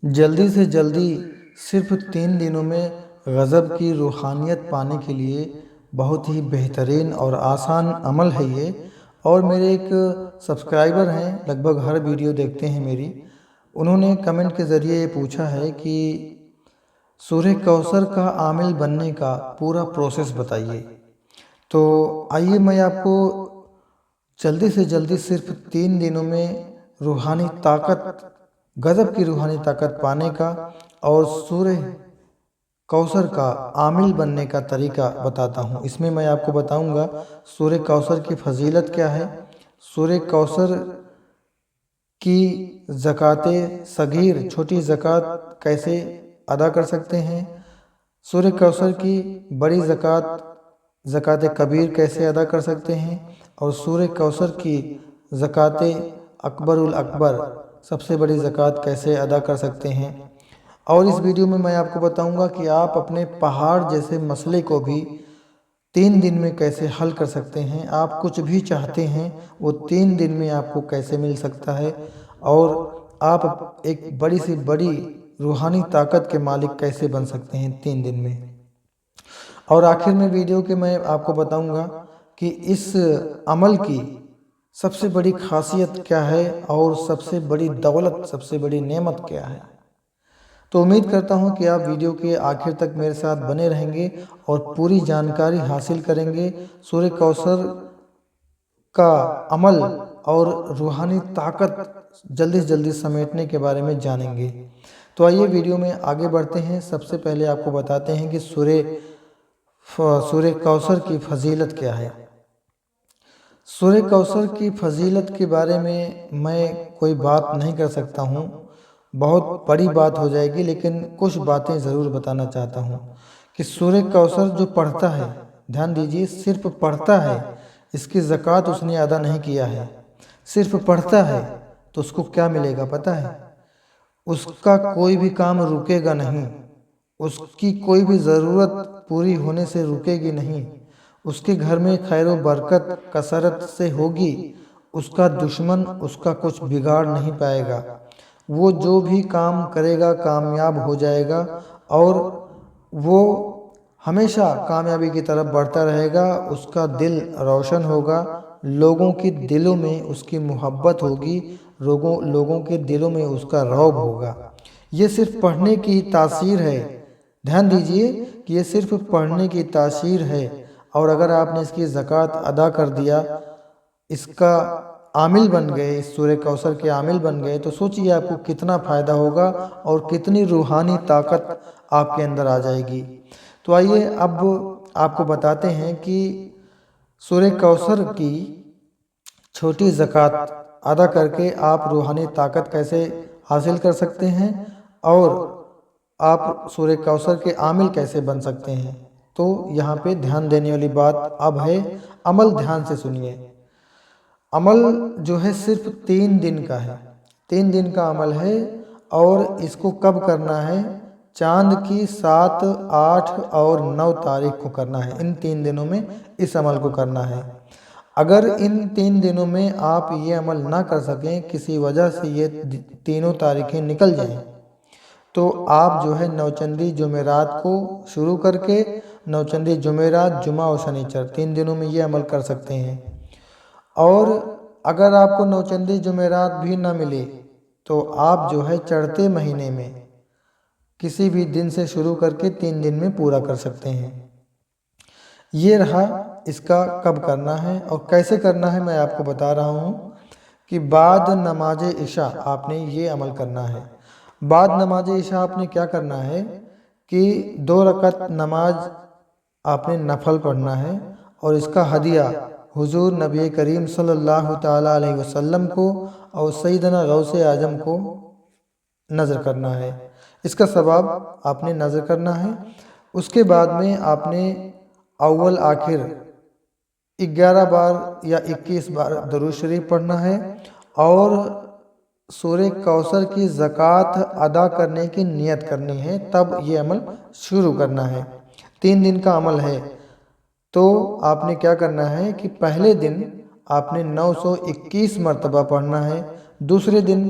جلدی سے جلدی صرف 3 دنوں میں غضب کی روحانیت پانے کے لیے بہت ہی بہترین اور آسان عمل ہے یہ۔ اور میرے ایک سبسکرائبر ہیں، لگ بھگ ہر ویڈیو دیکھتے ہیں میری، انہوں نے کمنٹ کے ذریعے یہ پوچھا ہے کہ سورہ کوثر کا عامل بننے کا پورا پروسیس بتائیے۔ تو آئیے میں آپ کو جلدی سے جلدی صرف 3 دنوں میں روحانی طاقت، غضب کی روحانی طاقت پانے کا اور سورہ کوثر کا عامل بننے کا طریقہ بتاتا ہوں۔ اس میں آپ کو بتاؤں گا سورہ کوثر کی فضیلت کیا ہے، سورہ کوثر کی زکوٰۃ صغیر، چھوٹی زکوٰۃ کیسے ادا کر سکتے ہیں، سورہ کوثر کی بڑی زکوٰۃ، زکوٰۃ کبیر کیسے ادا کر سکتے ہیں، اور سورہ کوثر کی زکوٰۃ اکبر الاکبر، سب سے بڑی زکوٰۃ کیسے ادا کر سکتے ہیں۔ اور اس ویڈیو میں آپ کو بتاؤں گا کہ آپ اپنے پہاڑ جیسے مسئلے کو بھی 3 دن میں کیسے حل کر سکتے ہیں۔ آپ کچھ بھی چاہتے ہیں وہ 3 دن میں آپ کو کیسے مل سکتا ہے، اور آپ ایک بڑی سے بڑی روحانی طاقت کے مالک کیسے بن سکتے ہیں 3 دن میں۔ اور آخر میں ویڈیو کے میں آپ کو بتاؤں گا کہ اس عمل کی سب سے بڑی خاصیت کیا ہے، اور سب سے بڑی دولت، سب سے بڑی نعمت کیا ہے۔ تو امید کرتا ہوں کہ آپ ویڈیو کے آخر تک میرے ساتھ بنے رہیں گے اور پوری جانکاری حاصل کریں گے، سورہ کوثر کا عمل اور روحانی طاقت جلدی سے جلدی سمیٹنے کے بارے میں جانیں گے۔ تو آئیے ویڈیو میں آگے بڑھتے ہیں۔ سب سے پہلے آپ کو بتاتے ہیں کہ سورہ کوثر کی فضیلت کیا ہے۔ سورہ کوثر کی فضیلت کے بارے میں کوئی بات نہیں کر سکتا ہوں، بہت بڑی بات ہو جائے گی، لیکن کچھ باتیں ضرور بتانا چاہتا ہوں کہ سورہ کوثر جو پڑھتا ہے، دھیان دیجئے، صرف پڑھتا ہے، اس کی زکوٰۃ اس نے ادا نہیں کیا ہے، صرف پڑھتا ہے تو اس کو کیا ملے گا پتہ ہے؟ اس کا کوئی بھی کام رکے گا نہیں، اس کی کوئی بھی ضرورت پوری ہونے سے رکے گی نہیں، اس کے گھر میں خیر و برکت کثرت سے ہوگی، اس کا دشمن اس کا کچھ بگاڑ نہیں پائے گا، وہ جو بھی کام کرے گا کامیاب ہو جائے گا، اور وہ ہمیشہ کامیابی کی طرف بڑھتا رہے گا، اس کا دل روشن ہوگا، لوگوں کے دلوں میں اس کی محبت ہوگی، لوگوں کے دلوں میں اس کا رعب ہوگا۔ یہ صرف پڑھنے کی تاثیر ہے، دھیان دیجئے کہ یہ صرف پڑھنے کی تاثیر ہے، اور اگر آپ نے اس کی زکوٰۃ ادا کر دیا، اس کا عامل بن گئے، اس سورہ کوثر کے عامل بن گئے، تو سوچئے آپ کو کتنا فائدہ ہوگا اور کتنی روحانی طاقت آپ کے اندر آ جائے گی۔ تو آئیے اب آپ کو بتاتے ہیں کہ سورہ کوثر کی چھوٹی زکوٰۃ ادا کر کے آپ روحانی طاقت کیسے حاصل کر سکتے ہیں، اور آپ سورہ کوثر کے عامل کیسے بن سکتے ہیں۔ تو یہاں پہ دھیان دینے والی بات اب ہے، عمل دھیان سے سنیے۔ عمل جو ہے صرف 3 دن کا ہے، 3 دن کا عمل ہے، اور اس کو کب کرنا ہے؟ چاند کی 7، 8 اور 9 تاریخ کو کرنا ہے۔ ان 3 دنوں میں اس عمل کو کرنا ہے۔ اگر ان 3 دنوں میں آپ یہ عمل نہ کر سکیں، کسی وجہ سے یہ تینوں تاریخیں نکل جائیں، تو آپ جو ہے نوچندی جمعرات کو شروع کر کے نوچندی جمعرات، جمعہ اور شنیچر 3 دنوں میں یہ عمل کر سکتے ہیں۔ اور اگر آپ کو نوچندی جمعرات بھی نہ ملے تو آپ جو ہے چڑھتے مہینے میں کسی بھی دن سے شروع کر کے 3 دن میں پورا کر سکتے ہیں۔ یہ رہا اس کا کب کرنا ہے اور کیسے کرنا ہے، میں آپ کو بتا رہا ہوں کہ بعد نماز عشاء آپ نے یہ عمل کرنا ہے۔ بعد نماز عشاء آپ نے کیا کرنا ہے کہ 2 رکعت نماز آپ نے نفل پڑھنا ہے، اور اس کا ہدیہ حضور نبی کریم صلی اللہ تعالیٰ علیہ وسلم کو اور سیدنا غوث اعظم کو نذر کرنا ہے۔ اس کا ثواب آپ نے نذر کرنا ہے۔ اس کے بعد میں آپ نے اول آخر 11 بار یا 21 بار درود شریف پڑھنا ہے، اور سورہ کوثر کی زکوٰۃ ادا کرنے کی نیت کرنی ہے، تب یہ عمل شروع کرنا ہے۔ 3 دن کا عمل ہے، تو آپ نے کیا کرنا ہے کہ پہلے دن آپ نے 921 مرتبہ پڑھنا ہے، دوسرے دن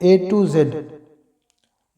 A to Z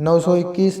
921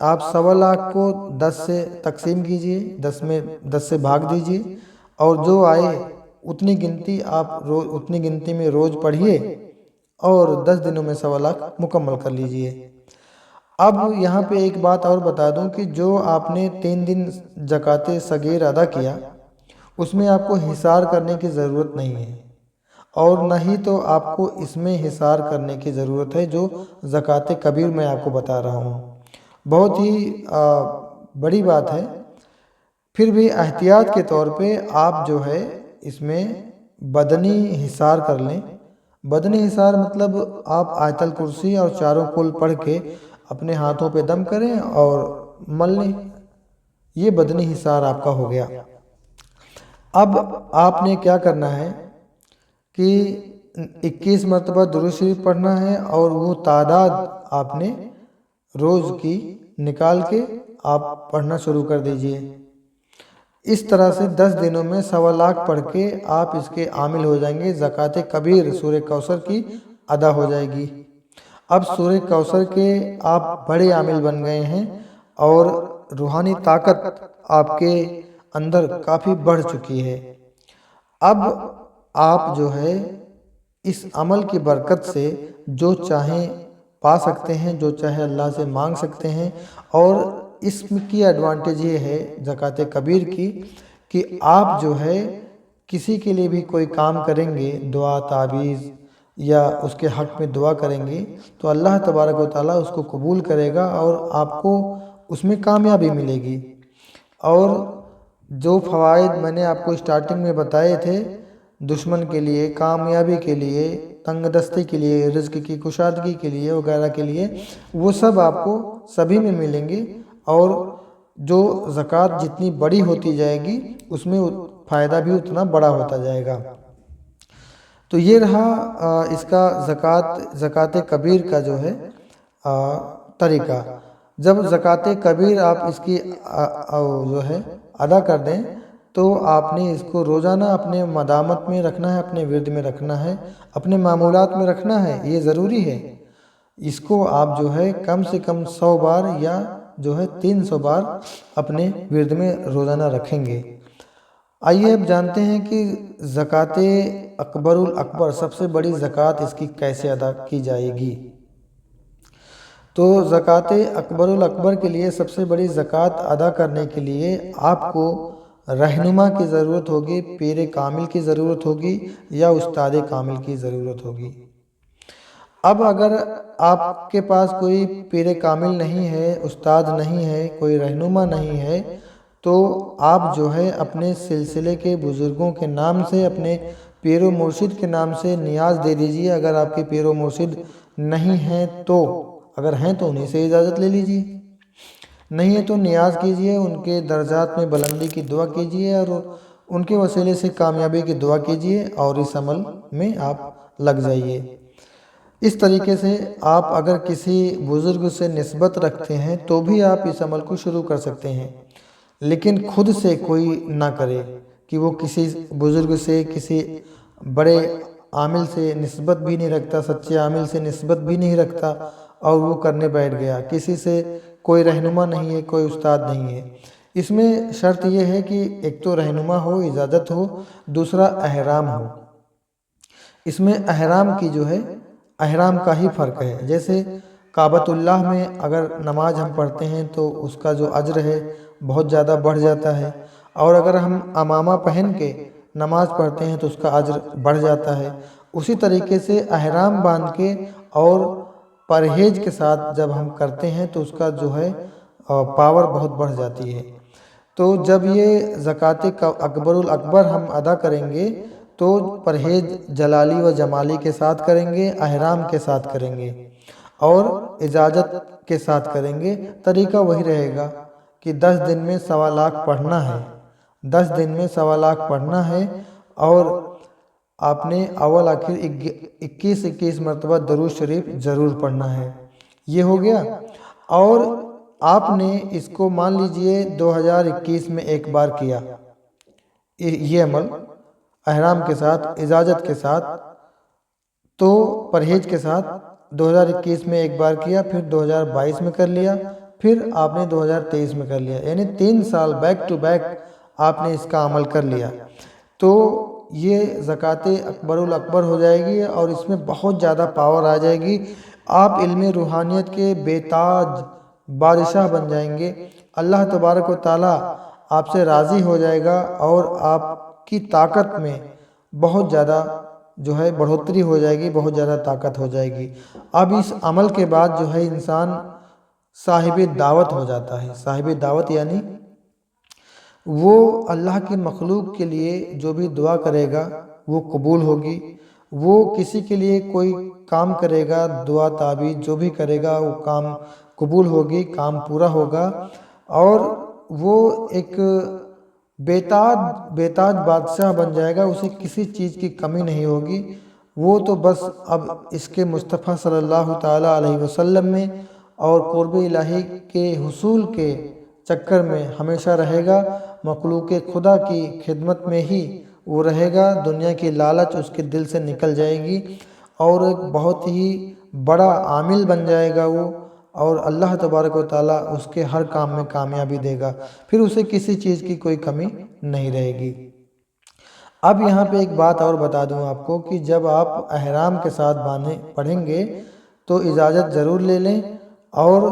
آپ 1.25 کو 10 سے تقسیم کیجئے، 10 سے بھاگ دیجئے، اور جو آئے اتنی گنتی اتنی گنتی میں روز پڑھیے، اور 10 دنوں میں 1.25 مکمل کر لیجئے۔ اب یہاں پہ ایک بات اور بتا دوں کہ جو آپ نے 3 دن زکوٰۃ صغیر ادا کیا، اس میں آپ کو حصار کرنے کی ضرورت نہیں ہے، اور نہ ہی تو آپ کو اس میں حصار کرنے کی ضرورت ہے جو زکوٰۃ کبیر میں آپ کو بتا رہا ہوں۔ بہت ہی بڑی بات ہے، پھر بھی احتیاط کے طور پہ آپ جو ہے اس میں بدنی حصار کر لیں۔ بدنی حصار مطلب آپ آیت الکرسی اور چاروں کل پڑھ کے اپنے ہاتھوں پہ دم کریں اور مل لیں، یہ بدنی حصار آپ کا ہو گیا۔ اب آپ نے کیا کرنا ہے کہ 21 مرتبہ درود شریف پڑھنا ہے، اور وہ تعداد آپ نے روز کی نکال کے آپ پڑھنا شروع کر دیجئے۔ اس طرح سے 10 دنوں میں 1.25 پڑھ کے آپ اس کے عامل ہو جائیں گے، زکوٰۃ کبیر سورہ کوثر کی ادا ہو جائے گی۔ اب سورہ کوثر کے آپ بڑے عامل بن گئے ہیں، اور روحانی طاقت آپ کے اندر کافی بڑھ چکی ہے۔ اب آپ جو ہے اس عمل کی برکت سے جو چاہیں پا سکتے ہیں، جو چاہے اللہ سے مانگ سکتے ہیں، اور اس کی ایڈوانٹیج یہ ہے زکوٰۃ کبیر کی کہ آپ جو ہے کسی کے لیے بھی کوئی کام کریں گے، دعا تعویذ یا اس کے حق میں دعا کریں گے، تو اللہ تبارک و تعالیٰ اس کو قبول کرے گا، اور آپ کو اس میں کامیابی ملے گی۔ اور جو فوائد میں نے آپ کو اسٹارٹنگ میں بتائے تھے، دشمن کے لیے، کامیابی کے لیے، تنگ دستی کے لیے، رزق کی کشادگی کے لیے وغیرہ کے لیے، وہ سب آپ کو سبھی میں ملیں گے، اور جو زکوٰۃ جتنی بڑی ہوتی جائے گی اس میں فائدہ بھی اتنا بڑا ہوتا جائے گا۔ تو یہ رہا اس کا زکوٰۃ کبیر کا جو ہے طریقہ۔ جب زکوٰۃ کبیر آپ اس کی جو ہے ادا کر دیں، تو آپ نے اس کو روزانہ اپنے مدامت میں رکھنا ہے، اپنے ورد میں رکھنا ہے، اپنے معمولات میں رکھنا ہے، یہ ضروری ہے۔ اس کو آپ جو ہے کم سے کم 100 بار یا جو ہے 300 بار اپنے ورد میں روزانہ رکھیں گے۔ آئیے اب جانتے ہیں کہ زکوٰۃ اکبر الاکبر، سب سے بڑی زکوٰۃ اس کی کیسے ادا کی جائے گی۔ تو زکوٰۃ اکبر الاکبر کے لیے سب سے بڑی زکوٰۃ ادا کرنے کے لیے آپ کو رہنما کی ضرورت ہوگی، پیر کامل کی ضرورت ہوگی، یا استاد کامل کی ضرورت ہوگی۔ اب اگر آپ کے پاس کوئی پیر کامل نہیں ہے، استاد نہیں ہے، کوئی رہنما نہیں ہے، تو آپ جو ہے اپنے سلسلے کے بزرگوں کے نام سے، اپنے پیر و مرشد کے نام سے نیاز دے دیجئے۔ اگر آپ کے پیر و مرشد نہیں ہیں تو، اگر ہیں تو انہیں سے اجازت لے لیجئے، نہیں ہے تو نیاز کیجئے، ان کے درجات میں بلندی کی دعا کیجئے، اور ان کے وسیلے سے کامیابی کی دعا کیجئے، اور اس عمل میں آپ لگ جائیے۔ اس طریقے سے آپ اگر کسی بزرگ سے نسبت رکھتے ہیں تو بھی آپ اس عمل کو شروع کر سکتے ہیں، لیکن خود سے کوئی نہ کرے کہ وہ کسی بزرگ سے، کسی بڑے عامل سے نسبت بھی نہیں رکھتا، سچے عامل سے نسبت بھی نہیں رکھتا، اور وہ کرنے بیٹھ گیا۔ کسی سے کوئی رہنما نہیں ہے، کوئی استاد نہیں ہے۔ اس میں شرط یہ ہے کہ ایک تو رہنما ہو، اجازت ہو، دوسرا احرام ہو۔ اس میں احرام کی جو ہے، احرام کا ہی فرق ہے۔ جیسے کعبۃ اللہ میں اگر نماز ہم پڑھتے ہیں تو اس کا جو اجر ہے بہت زیادہ بڑھ جاتا ہے، اور اگر ہم عمامہ پہن کے نماز پڑھتے ہیں تو اس کا اجر بڑھ جاتا ہے۔ اسی طریقے سے احرام باندھ کے اور پرہیز کے ساتھ جب ہم کرتے ہیں تو اس کا جو ہے پاور بہت بڑھ جاتی ہے۔ تو جب یہ زکوٰۃ اکبر الاکبر ہم ادا کریں گے تو پرہیز جلالی و جمالی کے ساتھ کریں گے، احرام کے ساتھ کریں گے، اور اجازت کے ساتھ کریں گے۔ طریقہ وہی رہے گا کہ 10 دن میں 1.25 پڑھنا ہے، 10 دن میں 1.25 پڑھنا ہے، اور آپ نے اول آخر 21 مرتبہ درود شریف ضرور پڑھنا ہے۔ یہ ہو گیا، اور آپ نے اس کو مان لیجئے 2021 میں ایک بار کیا، یہ عمل احرام کے ساتھ، اجازت کے ساتھ، تو پرہیز کے ساتھ 2021 میں ایک بار کیا، پھر 2022 میں کر لیا، پھر آپ نے 2023 میں کر لیا، یعنی 3 سال بیک ٹو بیک آپ نے اس کا عمل کر لیا، تو یہ زکوٰۃ اکبر الاکبر ہو جائے گی اور اس میں بہت زیادہ پاور آ جائے گی۔ آپ علم روحانیت کے بے تاج بادشاہ بن جائیں گے، اللہ تبارک و تعالیٰ آپ سے راضی ہو جائے گا اور آپ کی طاقت میں بہت زیادہ جو ہے بڑھوتری ہو جائے گی، بہت زیادہ طاقت ہو جائے گی۔ اب اس عمل کے بعد جو ہے انسان صاحب دعوت ہو جاتا ہے۔ صاحب دعوت یعنی وہ اللہ کی مخلوق کے لیے جو بھی دعا کرے گا وہ قبول ہوگی، وہ کسی کے لیے کوئی کام کرے گا، دعا تعبیر جو بھی کرے گا وہ کام قبول ہوگی، کام پورا ہوگا، اور وہ ایک بے تاج بادشاہ بن جائے گا، اسے کسی چیز کی کمی نہیں ہوگی۔ وہ تو بس اب اس کے مصطفیٰ صلی اللہ تعالیٰ علیہ وسلم میں اور قرب الہی کے حصول کے چکر میں ہمیشہ رہے گا، مخلوق خدا کی خدمت میں ہی وہ رہے گا، دنیا کی لالچ اس کے دل سے نکل جائے گی اور ایک بہت ہی بڑا عامل بن جائے گا وہ، اور اللہ تبارک و تعالیٰ اس کے ہر کام میں کامیابی دے گا، پھر اسے کسی چیز کی کوئی کمی نہیں رہے گی۔ اب یہاں پہ ایک بات اور بتا دوں آپ کو کہ جب آپ احرام کے ساتھ پڑھیں گے تو اجازت ضرور لے لیں، اور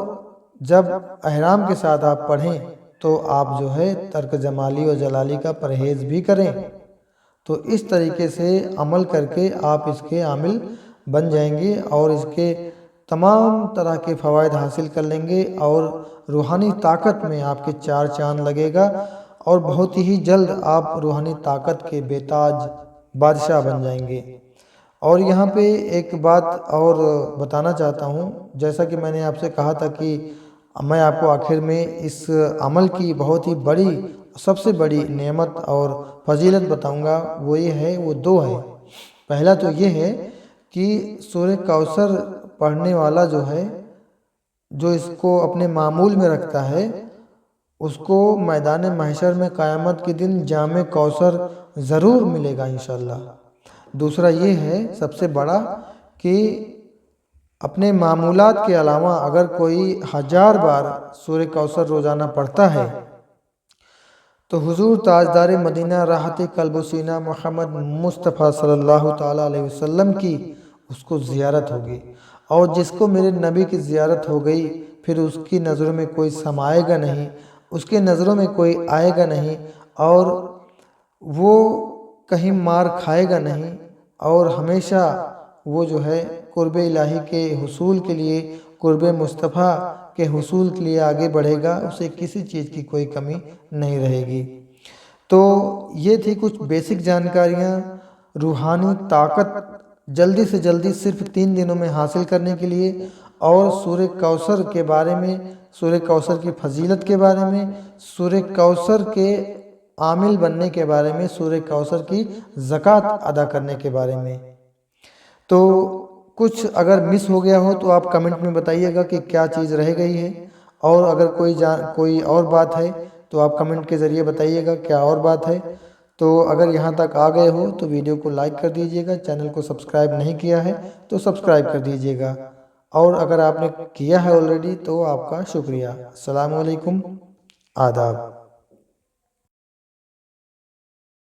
جب احرام کے ساتھ آپ پڑھیں تو آپ جو ہے ترک جمالی و جلالی کا پرہیز بھی کریں۔ تو اس طریقے سے عمل کر کے آپ اس کے عامل بن جائیں گے اور اس کے تمام طرح کے فوائد حاصل کر لیں گے، اور روحانی طاقت میں آپ کے 4 چاند لگے گا، اور بہت ہی جلد آپ روحانی طاقت کے بے تاج بادشاہ بن جائیں گے۔ اور یہاں پہ ایک بات اور بتانا چاہتا ہوں، جیسا کہ میں نے آپ سے کہا تھا کہ میں آپ کو آخر میں اس عمل کی بہت ہی بڑی سب سے بڑی نعمت اور فضیلت بتاؤں گا، وہ یہ ہے، وہ 2 ہے۔ پہلا تو یہ ہے کہ سورہ کوثر پڑھنے والا جو ہے، جو اس کو اپنے معمول میں رکھتا ہے، اس کو میدان محشر میں قیامت کے دن جام کوثر ضرور ملے گا انشاءاللہ۔ دوسرا یہ ہے سب سے بڑا کہ اپنے معمولات کے علاوہ اگر کوئی 1000 بار سورہ کوثر روزانہ پڑھتا ہے تو حضور تاجدار مدینہ راحت قلب و سینہ محمد مصطفیٰ صلی اللہ تعالیٰ علیہ وسلم کی اس کو زیارت ہوگی، اور جس کو میرے نبی کی زیارت ہو گئی پھر اس کی نظروں میں کوئی سمائے گا نہیں، اس کے نظروں میں کوئی آئے گا نہیں، اور وہ کہیں مار کھائے گا نہیں، اور ہمیشہ وہ جو ہے قرب الہی کے حصول کے لیے، قرب مصطفیٰ کے حصول کے لیے آگے بڑھے گا، اسے کسی چیز کی کوئی کمی نہیں رہے گی۔ تو یہ تھی کچھ بیسک جانکاریاں روحانی طاقت جلدی سے جلدی صرف 3 دنوں میں حاصل کرنے کے لیے، اور سورہ کوثر کے بارے میں، سورہ کوثر کی فضیلت کے بارے میں، سورہ کوثر کے عامل بننے کے بارے میں، سورہ کوثر کی زکوٰۃ ادا کرنے کے بارے میں۔ تو کچھ اگر مس ہو گیا ہو تو آپ کمنٹ میں بتائیے گا کہ کیا چیز رہ گئی ہے، اور اگر کوئی اور بات ہے تو آپ کمنٹ کے ذریعے بتائیے گا کیا اور بات ہے۔ تو اگر یہاں تک آ گئے ہو تو ویڈیو کو لائک کر دیجئے گا، چینل کو سبسکرائب نہیں کیا ہے تو سبسکرائب کر دیجئے گا، اور اگر آپ نے کیا ہے آلریڈی تو آپ کا شکریہ۔ السلام علیکم، آداب۔